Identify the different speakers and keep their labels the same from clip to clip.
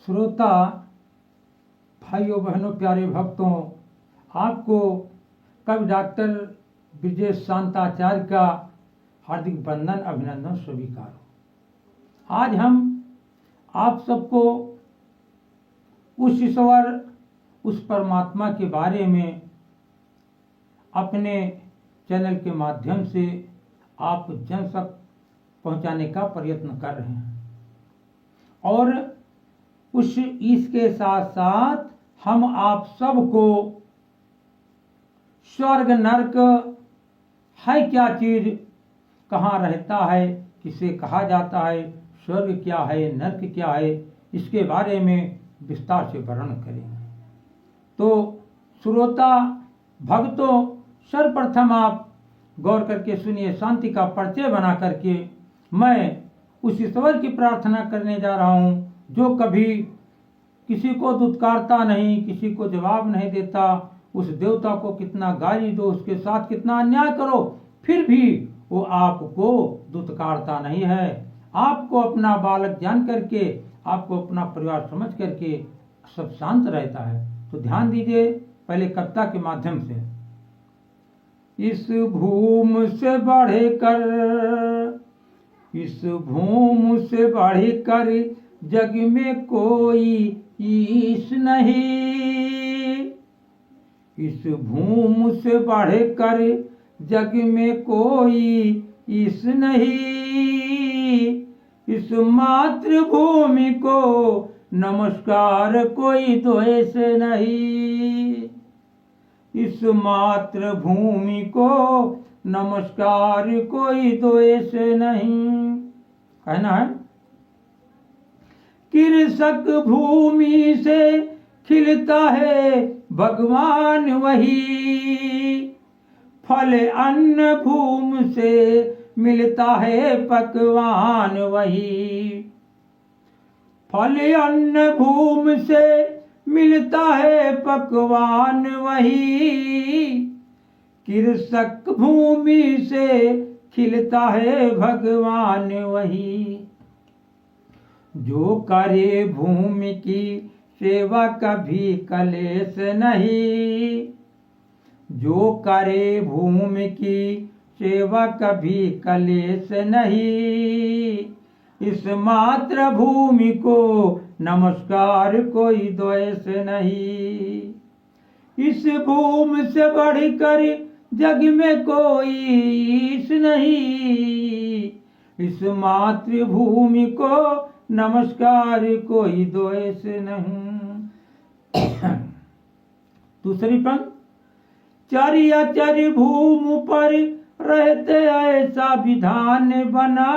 Speaker 1: श्रोता भाइयों बहनों प्यारे भक्तों, आपको कवि डॉक्टर ब्रजेश शांताचार्य का हार्दिक वंदन अभिनंदन स्वीकार हो। आज हम आप सबको उस ईश्वर उस परमात्मा के बारे में अपने चैनल के माध्यम से आप जन तक पहुंचाने का प्रयत्न कर रहे हैं और इसके साथ साथ हम आप सबको स्वर्ग नरक है क्या चीज, कहाँ रहता है, किसे कहा जाता है, स्वर्ग क्या है, नरक क्या है, इसके बारे में विस्तार से वर्णन करेंगे। तो श्रोता भक्तों, सर्वप्रथम आप गौर करके सुनिए। शांति का परिचय बना करके मैं उस ईश्वर की प्रार्थना करने जा रहा हूँ जो कभी किसी को दुत्कारता नहीं, किसी को जवाब नहीं देता। उस देवता को कितना गाली दो, उसके साथ कितना अन्याय करो, फिर भी वो आपको दुत्कारता नहीं है। आपको अपना बालक जान करके, आपको अपना परिवार समझ करके सब शांत रहता है। तो ध्यान दीजिए पहले कविता के माध्यम से। इस भूम से बढ़कर, इस भूम से बढ़कर जग में कोई ईश नहीं, इस भूम से बढ़कर जग में कोई ईश नहीं, इस मातृभूमि को नमस्कार कोई द्वेष नहीं, इस मातृभूमि को नमस्कार कोई द्वेष नहीं। कहना है, कृषक भूमि से खिलता है भगवान वही, फल अन्न भूमि से मिलता है पकवान वही, फल अन्न भूमि से मिलता है पकवान वही, कृषक भूमि से खिलता है भगवान वही, जो करे भूमि की सेवा कभी कलेश नहीं, जो करे भूमि की सेवा कभी कलेश नहीं, इस मातृभूमि को नमस्कार कोई द्वेष नहीं, इस भूमि से बढ़कर जग में कोई ईश नहीं, इस मातृभूमि को नमस्कार कोई द्वेष नहीं। दूसरी पंक्ति, चरी अचर भूमि पर रहते ऐसा विधान बना,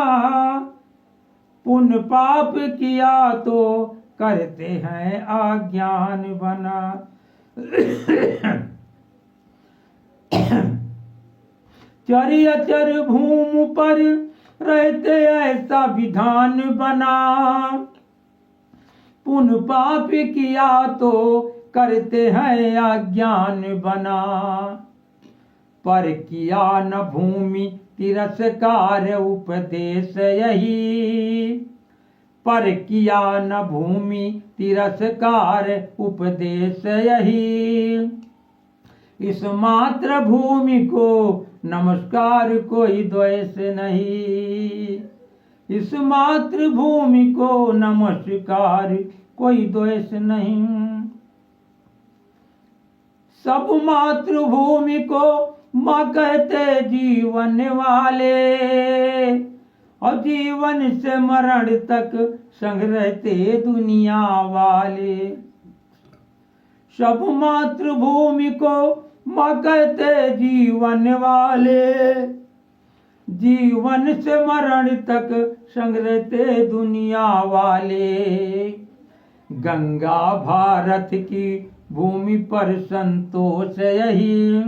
Speaker 1: पुण्य पाप किया तो करते हैं अज्ञान बना, चरी अचर भूमि पर रहते ऐसा विधान बना, पुण्य पाप किया तो करते हैं अज्ञान बना, पर किया न भूमि तिरस्कार उपदेश यही, पर किया न भूमि तिरस्कार उपदेश यही, इस मातृभूमि को नमस्कार कोई द्वेष नहीं, इस मातृभूमि को नमस्कार कोई द्वेष नहीं। सब मातृभूमि को माँ कहते जीवन वाले, और जीवन से मरण तक संग रहते दुनिया वाले, सब मातृभूमि को माँ कहते जीवन वाले, जीवन से मरण तक संग रहते दुनिया वाले, गंगा भारत की भूमि पर संतोष यही,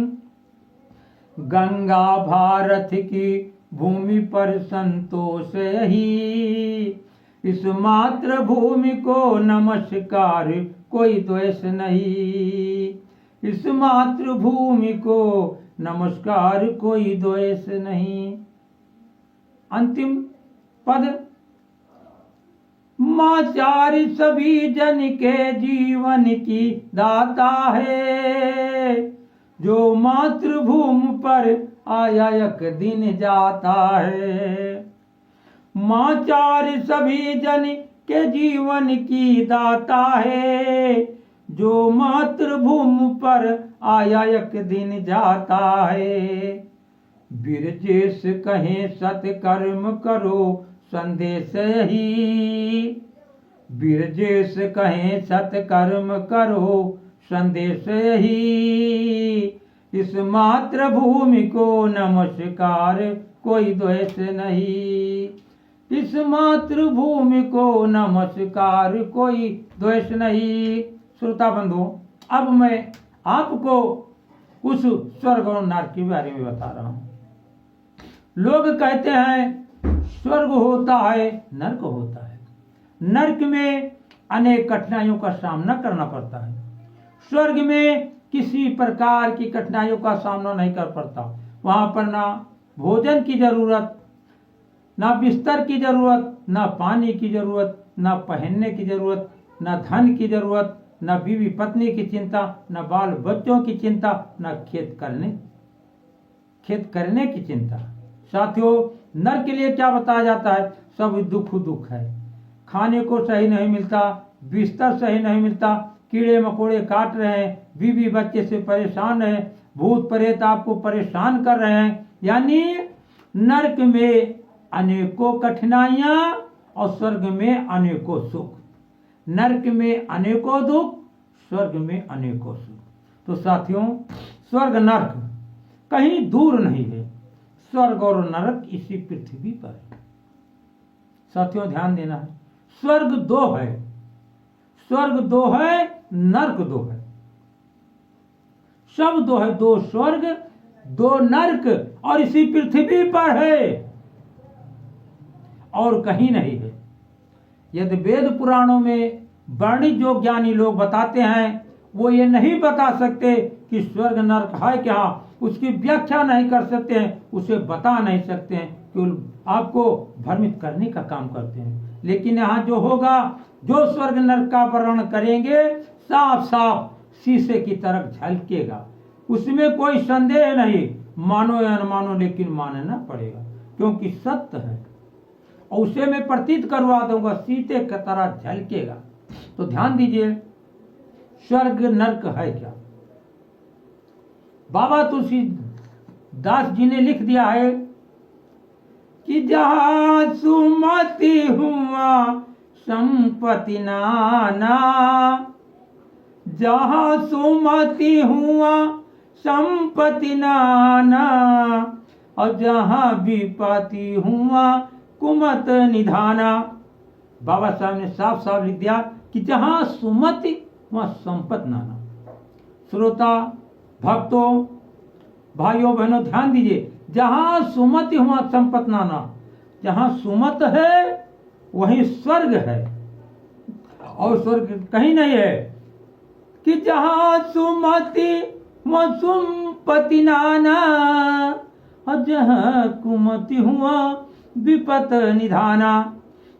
Speaker 1: गंगा भारत की भूमि पर संतोष यही, इस मातृभूमि को नमस्कार कोई द्वेष नहीं, इस मातृभूमि को नमस्कार कोई द्वेष नहीं। अंतिम पद, माचार्य सभी जन के जीवन की दाता है, जो मातृभूमि पर आया एक दिन जाता है। माचार्य सभी जन के जीवन की दाता है, जो मातृभूमि पर आया एक दिन जाता है। बिरजेश कहें सत्कर्म करो संदेश ही, बिरजेश कहें सत्कर्म करो संदेश ही। इस मातृभूमि को नमस्कार कोई द्वेष नहीं, इस मातृभूमि को नमस्कार कोई द्वेष नहीं। श्रोता बंधु, अब मैं आपको उस स्वर्ग और नरक के बारे में बता रहा हूं। लोग कहते हैं स्वर्ग होता है, नरक होता है। नरक में अनेक कठिनाइयों का सामना करना पड़ता है, स्वर्ग में किसी प्रकार की कठिनाइयों का सामना नहीं कर पड़ता। वहां पर ना भोजन की जरूरत, ना बिस्तर की जरूरत, ना पानी की जरूरत, ना पहनने की जरूरत, ना धन की जरूरत, ना बीवी पत्नी की चिंता, ना बाल बच्चों की चिंता, ना खेत करने की चिंता। साथियों, नर के लिए क्या बताया जाता है? सब दुख है। खाने को सही नहीं मिलता, बिस्तर सही नहीं मिलता, कीड़े मकोड़े काट रहे हैं, बीवी बच्चे से परेशान है, भूत प्रेत आपको परेशान कर रहे हैं। यानी नरक में अनेकों कठिनाइयां और स्वर्ग में अनेकों सुख। नरक में अनेकों दुख, स्वर्ग में अनेकों सुख। तो साथियों, स्वर्ग नरक कहीं दूर नहीं है, स्वर्ग और नरक इसी पृथ्वी पर है। साथियों, ध्यान देना है, स्वर्ग दो है, स्वर्ग दो है, नरक दो है। सब दो है, दो स्वर्ग दो नरक, और इसी पृथ्वी पर है और कहीं नहीं है। यदि वेद पुराणों में वर्णित जो ज्ञानी लोग बताते हैं, वो ये नहीं बता सकते कि स्वर्ग नरक है क्या, उसकी व्याख्या नहीं कर सकते हैं, उसे बता नहीं सकते हैं, केवल आपको भ्रमित करने का काम करते हैं। लेकिन यहाँ जो होगा, जो स्वर्ग नरक का वर्णन करेंगे, साफ साफ शीशे की तरह झलकेगा, उसमें कोई संदेह नहीं। मानो या न मानो, लेकिन मानना पड़ेगा, क्योंकि सत्य है। और उसे मैं प्रतीत करवा दूंगा, शीशे की तरह झलकेगा। तो ध्यान दीजिए, स्वर्ग नरक है क्या? बाबा तुलसीदास जी ने लिख दिया है कि जहाँ सुमति हुआ संपत्ति नाना, जहाँ सुमति हुआ संपत्ति नाना, और जहाँ विपत्ति हुआ कुमत निधाना। बाबा साहब ने साफ साफ लिख दिया कि जहाँ सुमति वहाँ संपत्ति नाना। श्रोता भक्तों, भाइयों बहनों, ध्यान दीजिए, जहाँ सुमति हुआ संपत्ति नाना, जहाँ सुमत है वहीं स्वर्ग है, और स्वर्ग कहीं नहीं है। कि जहाँ सुमति हुआ संपत्ति नाना, और जहाँ कुमति हुआ विपत निधाना।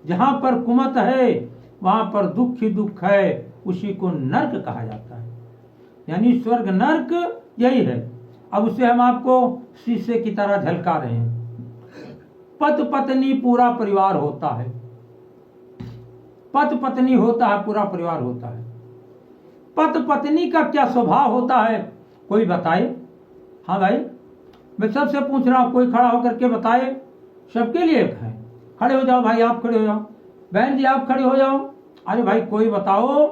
Speaker 1: जहाँ पर कुमत है वहां पर दुख ही दुख है, उसी को नरक कहा जाता है। यानी स्वर्ग नरक यही है। अब उसे हम आपको शीशे की तरह झलका रहे हैं। पति पत्नी पूरा परिवार होता है, पति पत्नी होता है, पूरा परिवार होता है। पति पत्नी का क्या स्वभाव होता है, कोई बताए? हाँ भाई, मैं सबसे पूछ रहा हूं, कोई खड़ा होकर के बताए। सबके लिए है, खड़े हो जाओ भाई, आप खड़े हो जाओ, बहन जी आप खड़े हो जाओ। अरे भाई, कोई बताओ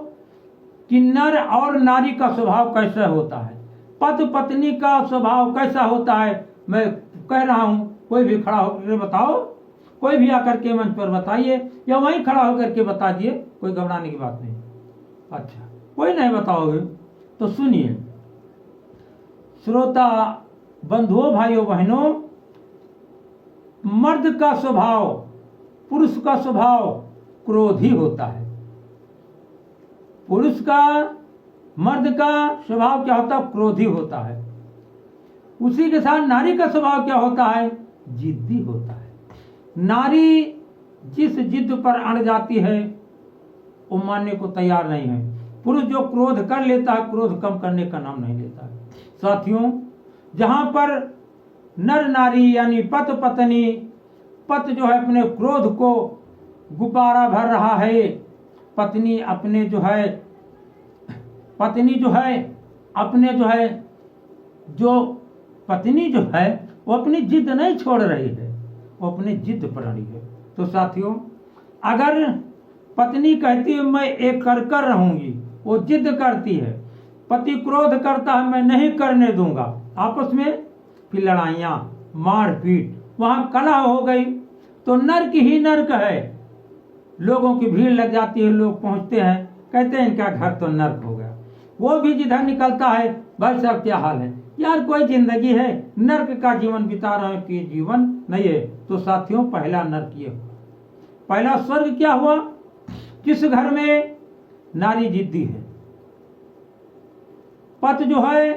Speaker 1: कि नर और नारी का स्वभाव कैसा होता है, पति पत्नी का स्वभाव कैसा होता है। मैं कह रहा हूं, कोई भी खड़ा होकर बताओ, कोई भी आकर के मंच पर बताइए, या वहीं खड़ा होकर के बता दिए, कोई घबराने की बात नहीं। अच्छा, कोई नहीं बताओगे तो सुनिए। श्रोता बंधुओं, भाइयों बहनों, मर्द का स्वभाव, पुरुष का स्वभाव क्रोधी होता है। पुरुष का, मर्द का स्वभाव क्या होता है? क्रोधी होता है। उसी के साथ नारी का स्वभाव क्या होता है? जिद्दी होता है। नारी जिस जिद पर अड़ जाती है वो मानने को तैयार नहीं है। पुरुष जो क्रोध कर लेता है, क्रोध कम करने का नाम नहीं लेता है। साथियों, जहां पर नर नारी यानी पति पत्नी, पति जो है अपने क्रोध को गुब्बारा भर रहा है, पत्नी अपने जो है पत्नी जो है अपने जो है जो पत्नी जो है वो अपनी जिद नहीं छोड़ रही है, वो अपनी जिद पर अड़ी है। तो साथियों, अगर पत्नी कहती है मैं एक कर रहूंगी, वो जिद करती है, पति क्रोध करता है मैं नहीं करने दूंगा, आपस में फिर लड़ाइयां, मारपीट, वहां कलह हो गई, तो नर्क ही नर्क है। लोगों की भीड़ लग जाती है, लोग पहुंचते हैं, कहते हैं इनका घर तो नर्क हो गया। वो भी जिधर निकलता है, भाई साहब क्या हाल है यार, कोई जिंदगी है, नर्क का जीवन बिता रहे हैं कि जीवन नहीं है। तो साथियों, पहला नर्क ये हुआ। पहला स्वर्ग क्या हुआ? जिस घर में नारी जिद्दी है, पति जो है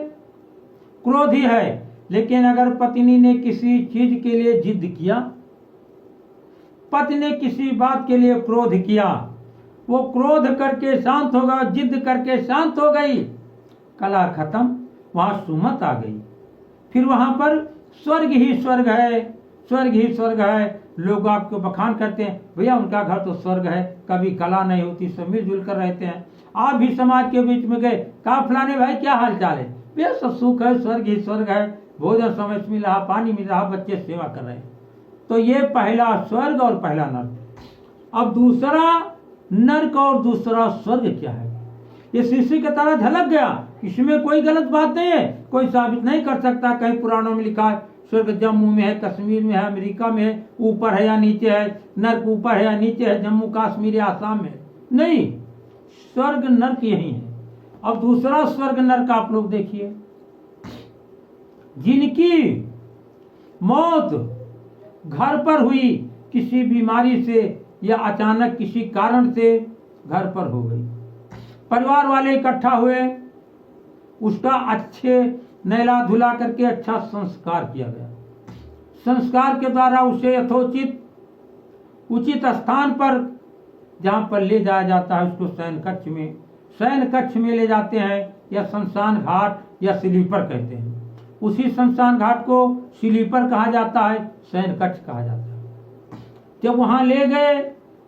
Speaker 1: क्रोधी है, लेकिन अगर पत्नी ने किसी चीज के लिए जिद किया, पति ने किसी बात के लिए क्रोध किया, वो क्रोध करके शांत होगा, जिद करके शांत हो गई, कला खत्म, वहां सुमत आ गई, फिर वहां पर स्वर्ग ही स्वर्ग है, स्वर्ग ही स्वर्ग है। लोग आपको बखान करते हैं, भैया उनका घर तो स्वर्ग है, कभी कला नहीं होती, सब मिलजुल कर रहते हैं। आप भी समाज के बीच में गए, कहा फलाने भाई क्या हाल चाल है, भैया सब सुख है, स्वर्ग ही स्वर्ग है, भोजन समय से मिल रहा, पानी मिल रहा, बच्चे सेवा कर रहे हैं। तो ये पहला स्वर्ग और पहला नर्क। अब दूसरा नर्क और दूसरा स्वर्ग क्या है? ये शीशे की तरह झलक गया, इसमें कोई गलत बात नहीं है, कोई साबित नहीं कर सकता। कहीं पुराणों में लिखा है स्वर्ग जम्मू में है, कश्मीर में है, अमेरिका में है, ऊपर है या नीचे है, नर्क ऊपर है या नीचे है, जम्मू कश्मीर या आसाम में, नहीं, स्वर्ग नर्क यही है। अब दूसरा स्वर्ग नर्क आप लोग देखिए, जिनकी मौत घर पर हुई, किसी बीमारी से या अचानक किसी कारण से घर पर हो गई, परिवार वाले इकट्ठा हुए, उसका अच्छे नहला धुला करके अच्छा संस्कार किया गया, संस्कार के द्वारा उसे यथोचित उचित स्थान पर जहां पर ले जाया जाता है उसको शयन कक्ष में ले जाते हैं, या शमशान घाट या स्लीपर कहते हैं। उसी शमशान घाट को स्लीपर कहा जाता है, शयन कक्ष कहा जाता है। जब वहां ले गए,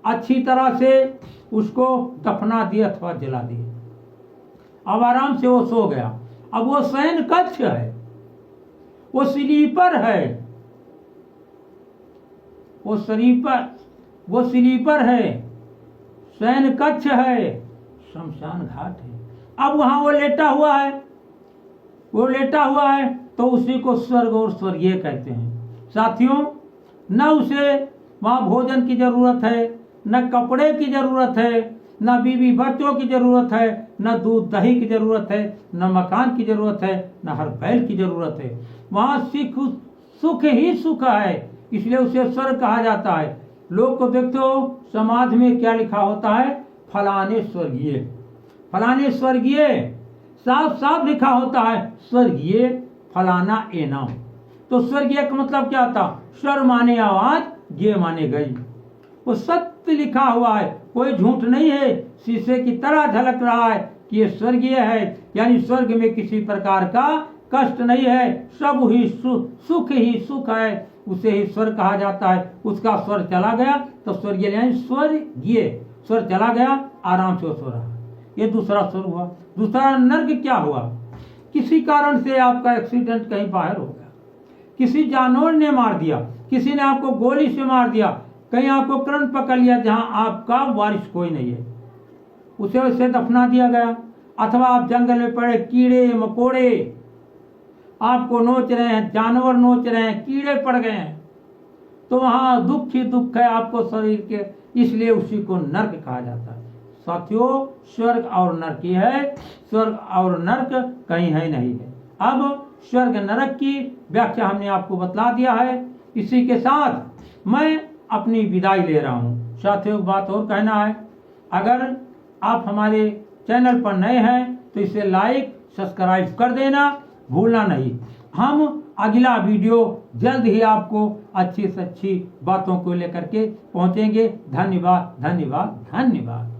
Speaker 1: अच्छी तरह से उसको दफना दिए अथवा जला दिए, अब आराम से वो सो गया। अब वो शयन कक्ष है, वो स्लीपर है, वो स्लीपर है, शयन कक्ष है, शमशान घाट है। अब वहां वो लेटा हुआ है, तो उसी को स्वर्ग और स्वर्गीय कहते हैं। साथियों, न उसे वहां भोजन की जरूरत है, न कपड़े की जरूरत है, न बीवी बच्चों की जरूरत है, न दूध दही की जरूरत है, न मकान की जरूरत है, न हर बैल की जरूरत है। वहां सुख ही सुख है, इसलिए उसे स्वर्ग कहा जाता है। लोग को देखते हो समाज में क्या लिखा होता है, फलाने स्वर्गीय, फलाने स्वर्गीय, साफ साफ लिखा होता है स्वर्गीय फलाना एनाम। तो स्वर्गीय का मतलब क्या था? स्वर माने आवाज, गे माने गई, वो सत्य लिखा हुआ है, कोई झूठ नहीं है, शीशे की तरह झलक रहा है कि ये स्वर्गीय है, यानी स्वर्ग में किसी प्रकार का कष्ट नहीं है, सब ही सुख ही सुख है, उसे ही स्वर कहा जाता है। उसका स्वर चला गया तो स्वर्गीय यानी स्वर्गीय, स्वर चला गया, आराम से सो रहा। ये दूसरा स्वर हुआ। दूसरा नर्क क्या हुआ? किसी कारण से आपका एक्सीडेंट कहीं बाहर हो गया, किसी जानवर ने मार दिया, किसी ने आपको गोली से मार दिया, कहीं आपको करंट पकड़ लिया जहां आपका वारिस कोई नहीं है, उसे वैसे दफना दिया गया। अथवा आप जंगल में पड़े, कीड़े मकोड़े आपको नोच रहे हैं, जानवर नोच रहे हैं, कीड़े पड़ गए हैं, तो वहां दुख ही दुख है आपको शरीर के, इसलिए उसी को नर्क कहा जाता है। साथियों, स्वर्ग और नर्क ही है, स्वर्ग और नर्क कहीं है नहीं है। अब स्वर्ग नरक की व्याख्या हमने आपको बतला दिया है। इसी के साथ मैं अपनी विदाई ले रहा हूँ। साथियों, बात और कहना है, अगर आप हमारे चैनल पर नए हैं तो इसे लाइक सब्सक्राइब कर देना भूलना नहीं। हम अगला वीडियो जल्द ही आपको अच्छी से अच्छी बातों को लेकर के पहुंचेंगे। धन्यवाद, धन्यवाद, धन्यवाद।